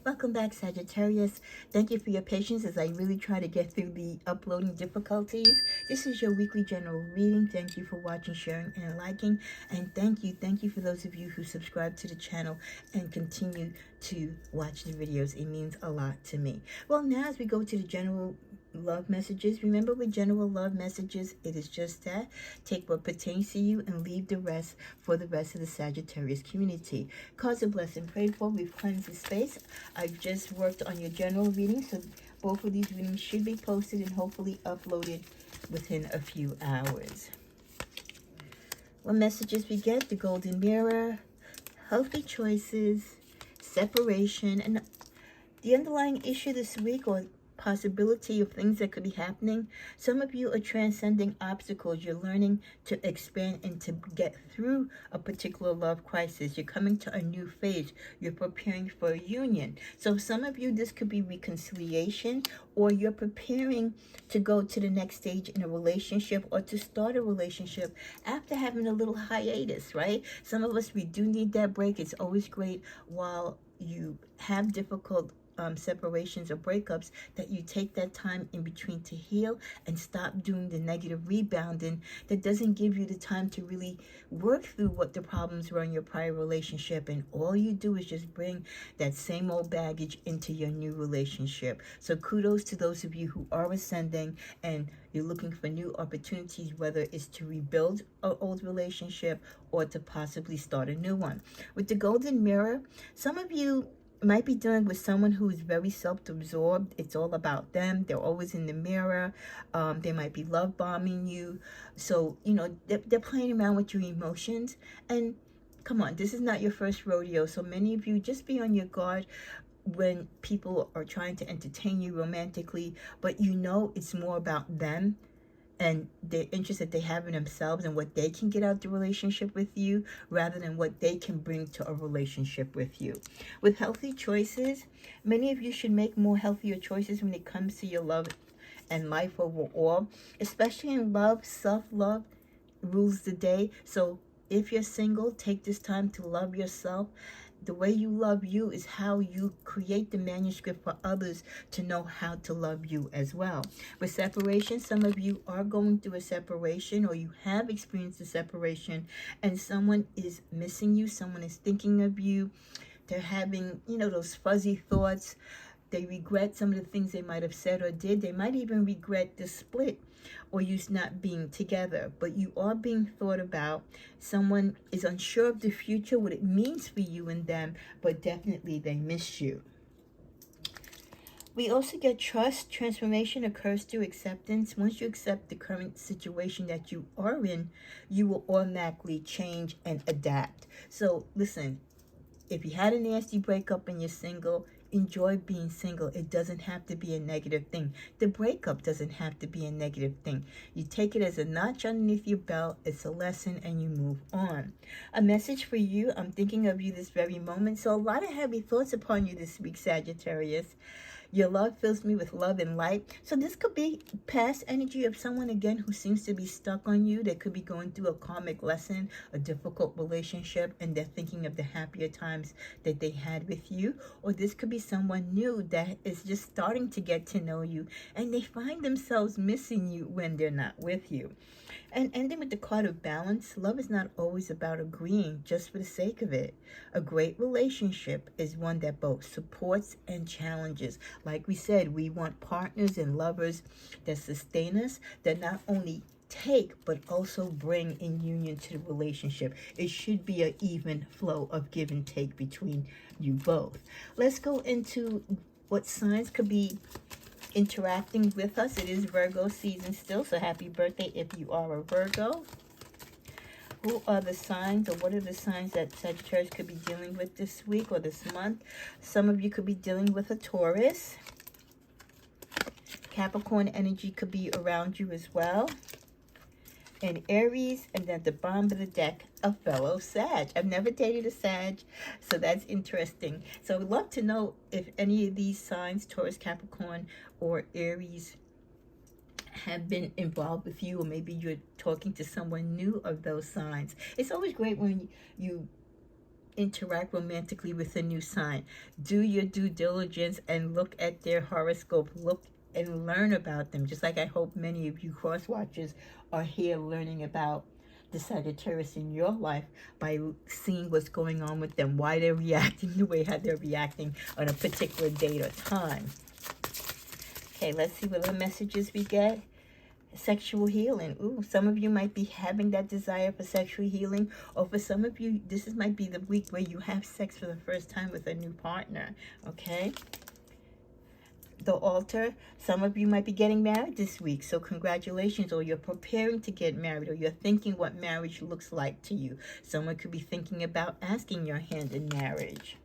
Welcome back, Sagittarius. Thank you for your patience as I really try to get through the uploading difficulties. This is your weekly general reading. Thank you for watching, sharing, and liking. And thank you for those of you who subscribe to the channel and continue to watch the videos. It means a lot to me. Well, now as we go to the general love messages, remember with general love messages, it is just that. Take what pertains to you and leave the rest for the rest of the Sagittarius community. Cause a blessing prayed for. We've cleansed the space. I've just worked on your general reading, so both of these readings should be posted and hopefully uploaded within a few hours. What messages we get? The golden mirror, healthy choices, separation, and the underlying issue this week, or possibility of things that could be happening. Some of you are transcending obstacles. You're learning to expand and to get through a particular love crisis. You're coming to a new phase. You're preparing for a union. So some of you, this could be reconciliation, or you're preparing to go to the next stage in a relationship or to start a relationship after having a little hiatus, right? Some of us, we do need that break. It's always great while you have difficult separations or breakups, that you take that time in between to heal and stop doing the negative rebounding that doesn't give you the time to really work through what the problems were in your prior relationship, and all you do is just bring that same old baggage into your new relationship. So kudos to those of you who are ascending and you're looking for new opportunities, whether it's to rebuild an old relationship or to possibly start a new one. With the golden mirror, some of you might be dealing with someone who is very self-absorbed. It's all about them. They're always in the mirror. They might be love bombing you. So, you know, they're playing around with your emotions. And come on, this is not your first rodeo. So many of you, just be on your guard when people are trying to entertain you romantically, but you know it's more about them and the interest that they have in themselves and what they can get out the relationship with you, rather than what they can bring to a relationship with you. With healthy choices, many of you should make more healthier choices when it comes to your love and life overall, especially in love. Self-love rules the day. So if you're single, take this time to love yourself. The way you love you is how you create the manuscript for others to know how to love you as well. With separation, some of you are going through a separation, or you have experienced a separation, and someone is missing you. Someone is thinking of you. They're having, you know, those fuzzy thoughts. They regret some of the things they might have said or did. They might even regret the split or you not being together. But you are being thought about. Someone is unsure of the future, what it means for you and them, but definitely they miss you. We also get trust. Transformation occurs through acceptance. Once you accept the current situation that you are in, you will automatically change and adapt. So listen, if you had a nasty breakup and you're single, enjoy being single. It doesn't have to be a negative thing. The breakup doesn't have to be a negative thing. You take it as a notch underneath your belt. It's a lesson and you move on. A message for you. I'm thinking of you this very moment. So a lot of heavy thoughts upon you this week, Sagittarius. Your love fills me with love and light. So this could be past energy of someone, again, who seems to be stuck on you. They could be going through a karmic lesson, a difficult relationship, and they're thinking of the happier times that they had with you. Or this could be someone new that is just starting to get to know you, and they find themselves missing you when they're not with you. And ending with the card of balance, love is not always about agreeing just for the sake of it. A great relationship is one that both supports and challenges. Like we said, we want partners and lovers that sustain us, that not only take but also bring in union to the relationship. It should be an even flow of give and take between you both. Let's go into what signs could be interacting with us. It is Virgo season still, so happy birthday if you are a Virgo. Who are the signs, or what are the signs that Sagittarius could be dealing with this week or this month? Some of you could be dealing with a Taurus. Capricorn energy could be around you as well. And Aries, and then at the bottom of the deck, a fellow Sag. I've never dated a Sag, so that's interesting. So I would love to know if any of these signs, Taurus, Capricorn, or Aries, have been involved with you, or maybe you're talking to someone new of those signs. It's always great when you interact romantically with a new sign. Do your due diligence and look at their horoscope. Look and learn about them. Just like I hope many of you cross watchers are here learning about the Sagittarius in your life by seeing what's going on with them, why they're reacting the way how they're reacting on a particular date or time. Okay, let's see what other messages we get. Sexual healing. Ooh, some of you might be having that desire for sexual healing, or for some of you, might be the week where you have sex for the first time with a new partner. Okay. The altar. Some of you might be getting married this week, so congratulations, or you're preparing to get married, or you're thinking what marriage looks like to you. Someone could be thinking about asking your hand in marriage.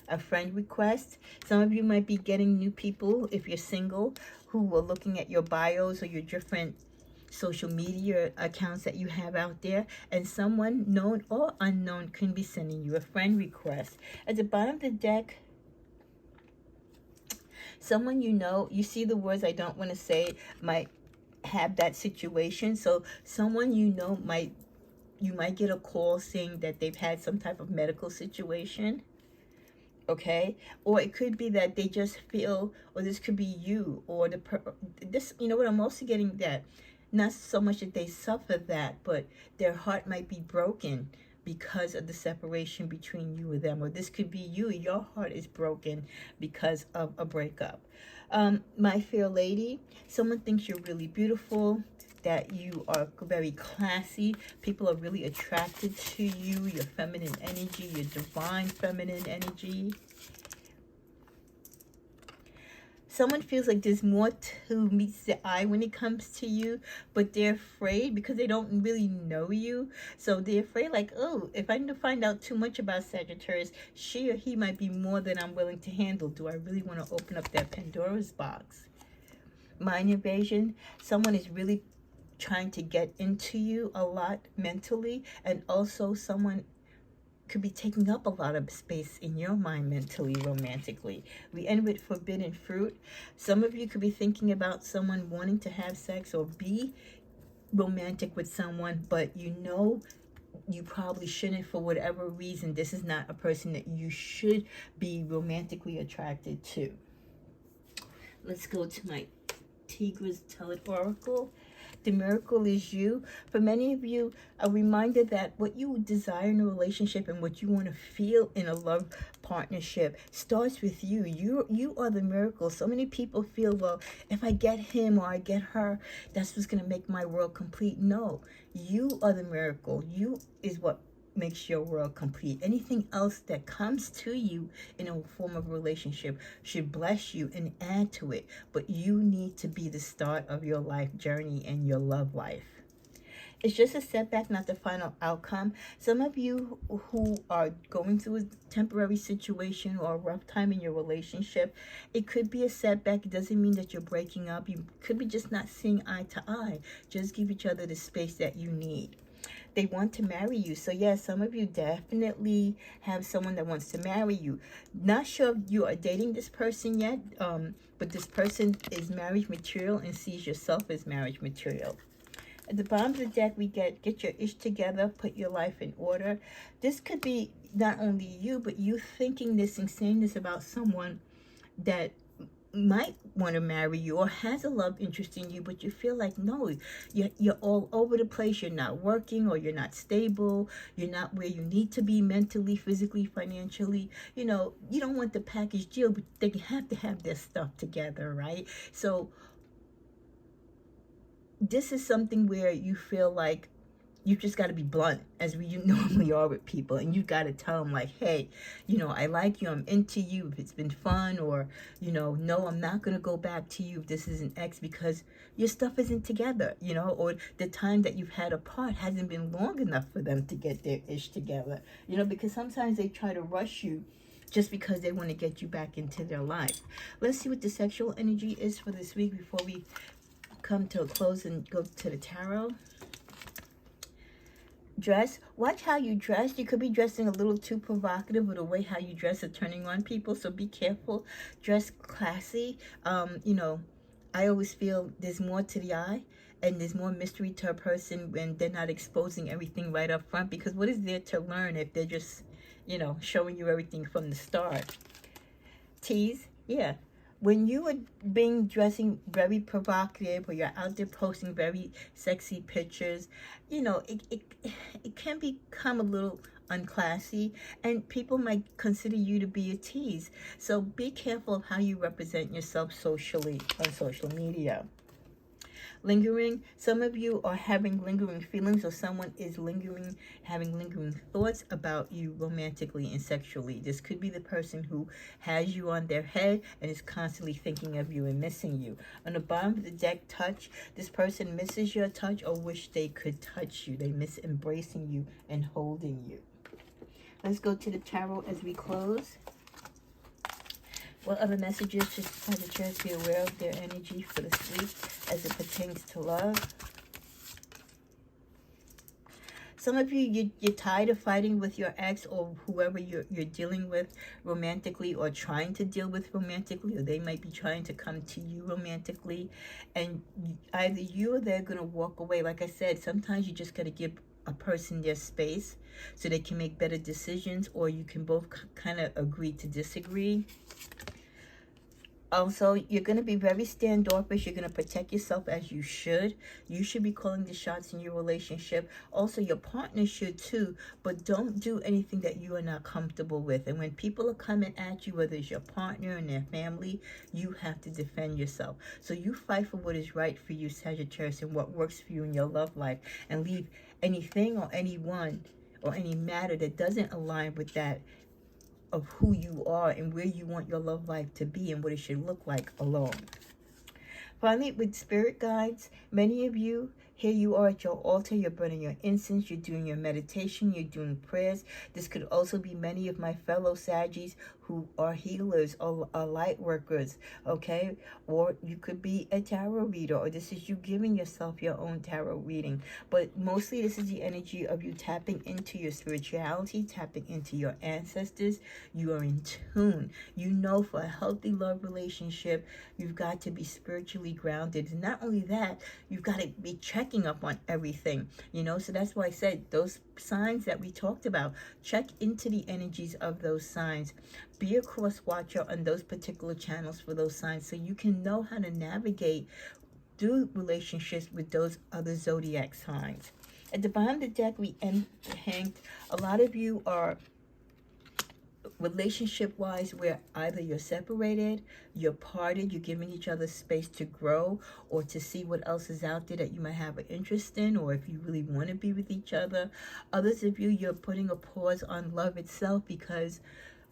A friend request. Some of you might be getting new people, if you're single, who are looking at your bios or your different social media accounts that you have out there, and someone known or unknown can be sending you a friend request. At the bottom of the deck, someone you know, you see the words I don't want to say, might have that situation. So someone you know you might get a call saying that they've had some type of medical situation. Okay, or it could be that they just feel, or this could be you, or this, you know what, I'm also getting that not so much that they suffer that, but their heart might be broken because of the separation between you and them, or this could be you, your heart is broken because of a breakup. My fair lady, someone thinks you're really beautiful, that you are very classy. People are really attracted to you, your feminine energy, your divine feminine energy. Someone feels like there's more to meets the eye when it comes to you, but they're afraid because they don't really know you. So they're afraid like, oh, if I find out too much about Sagittarius, she or he might be more than I'm willing to handle. Do I really want to open up that Pandora's box? Mind invasion. Someone is really trying to get into you a lot mentally, and also someone could be taking up a lot of space in your mind mentally, romantically. We end with forbidden fruit. Some of you could be thinking about someone wanting to have sex or be romantic with someone, but you know you probably shouldn't for whatever reason. This is not a person that you should be romantically attracted to. Let's go to my Tigra's Telet Oracle. The miracle is you. For many of you, a reminder that what you desire in a relationship and what you want to feel in a love partnership starts with you. You are the miracle. So many people feel, well, if I get him or I get her, that's what's going to make my world complete. No, you are the miracle. You is what makes your world complete. Anything else that comes to you in a form of relationship should bless you and add to it, but you need to be the start of your life journey and your love life. It's just a setback, not the final outcome. Some of you who are going through a temporary situation or a rough time in your relationship, it could be a setback. It doesn't mean that you're breaking up. You could be just not seeing eye to eye. Just give each other the space that you need. They want to marry you. So yes, some of you definitely have someone that wants to marry you. Not sure if you are dating this person yet, but this person is marriage material and sees yourself as marriage material. At the bottom of the deck, we get your ish together, put your life in order. This could be not only you, but you thinking this and saying this about someone that might want to marry you or has a love interest in you, but you feel like, no, you're all over the place. You're not working, or you're not stable. You're not where you need to be mentally, physically, financially. You know, you don't want the package deal, but they have to have their stuff together, right? So this is something where you feel like you just got to be blunt, as you normally are with people, and you got to tell them like, hey, you know, I like you, I'm into you, if it's been fun, or, you know, no, I'm not going to go back to you if this is an ex, because your stuff isn't together, you know, or the time that you've had apart hasn't been long enough for them to get their ish together, you know, because sometimes they try to rush you just because they want to get you back into their life. Let's see what the sexual energy is for this week before we come to a close and go to the tarot. Dress. Watch how you dress. You could be dressing a little too provocative with the way how you dress are turning on people, so be careful. Dress classy. You know, I always feel there's more to the eye and there's more mystery to a person when they're not exposing everything right up front, because what is there to learn if they're just showing you everything from the start. Tease, yeah. When you are dressing very provocative, or you're out there posting very sexy pictures, it can become a little unclassy, and people might consider you to be a tease. So be careful of how you represent yourself socially on social media. Lingering, some of you are having lingering feelings, or someone is having lingering thoughts about you romantically and sexually. This could be the person who has you on their head and is constantly thinking of you and missing you. On the bottom of the deck, touch, this person misses your touch or wish they could touch you. They miss embracing you and holding you. Let's go to the tarot as we close. What other messages should Sagittarius be aware of their energy for this week as it pertains to love? Some of you, you're tired of fighting with your ex or whoever you're dealing with romantically, or trying to deal with romantically, or they might be trying to come to you romantically. And either you or they're going to walk away. Like I said, sometimes you just got to give a person their space so they can make better decisions, or you can both kind of agree to disagree. Also, you're going to be very standoffish. You're going to protect yourself as you should. You should be calling the shots in your relationship. Also, your partner should too, but don't do anything that you are not comfortable with. And when people are coming at you, whether it's your partner and their family, you have to defend yourself. So you fight for what is right for you, Sagittarius, and what works for you in your love life, and leave anything or anyone or any matter that doesn't align with that of who you are and where you want your love life to be and what it should look like alone. Finally, with spirit guides, many of you, here you are at your altar, you're burning your incense, you're doing your meditation, you're doing prayers. This could also be many of my fellow Saggies who are healers or are light workers, okay? Or you could be a tarot reader, or this is you giving yourself your own tarot reading. But mostly this is the energy of you tapping into your spirituality, tapping into your ancestors. You are in tune. You know, for a healthy love relationship, you've got to be spiritually grounded. And not only that, you've got to be checking up on everything, so that's why I said those signs that we talked about, check into the energies of those signs. Be a cross watcher on those particular channels for those signs, so you can know how to navigate through relationships with those other zodiac signs. At the bottom of the deck, we hanged. A lot of you are relationship wise where either you're separated, you're parted, you're giving each other space to grow or to see what else is out there that you might have an interest in, or if you really want to be with each other. Others of you, you're putting a pause on love itself because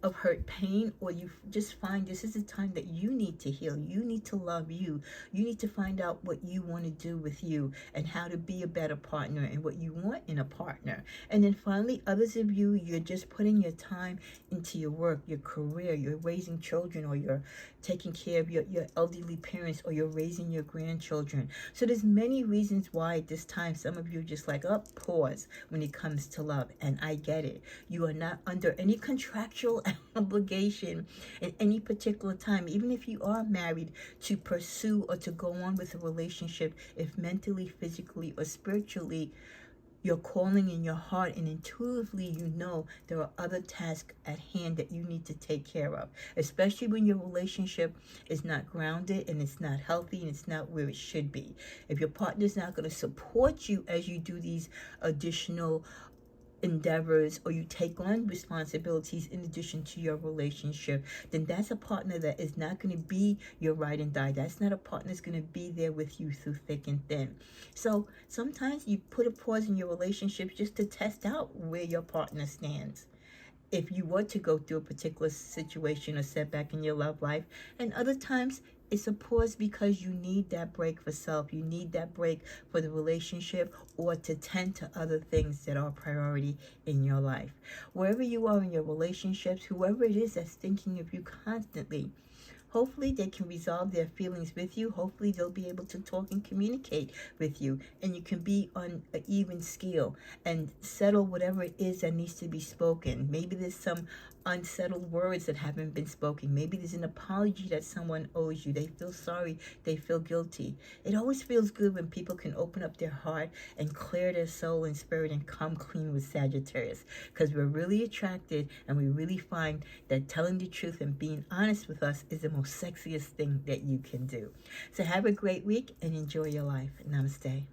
of hurt, pain, or you just find this is a time that you need to heal. You need to love you. You need to find out what you want to do with you and how to be a better partner and what you want in a partner. And then finally, others of you, you're just putting your time into your work, your career, you're raising children, or you're taking care of your elderly parents, or you're raising your grandchildren. So there's many reasons why at this time some of you are just like, oh, pause when it comes to love. And I get it. You are not under any contractual obligation at any particular time, even if you are married, to pursue or to go on with a relationship if mentally, physically, or spiritually you're calling in your heart and intuitively you know there are other tasks at hand that you need to take care of, especially when your relationship is not grounded and it's not healthy and it's not where it should be. If your partner is not going to support you as you do these additional endeavors, or you take on responsibilities in addition to your relationship, then that's a partner that is not going to be your ride and die. That's not a partner that's going to be there with you through thick and thin. So sometimes you put a pause in your relationship just to test out where your partner stands, if you were to go through a particular situation or setback in your love life. And other times it's a pause because you need that break for self. You need that break for the relationship, or to tend to other things that are a priority in your life. Wherever you are in your relationships, whoever it is that's thinking of you constantly, hopefully they can resolve their feelings with you. Hopefully they'll be able to talk and communicate with you, and you can be on an even scale and settle whatever it is that needs to be spoken. Maybe there's some unsettled words that haven't been spoken. Maybe there's an apology that someone owes you. They feel sorry. They feel guilty. It always feels good when people can open up their heart and clear their soul and spirit and come clean with Sagittarius, because we're really attracted and we really find that telling the truth and being honest with us is the most sexiest thing that you can do. So have a great week and enjoy your life. Namaste.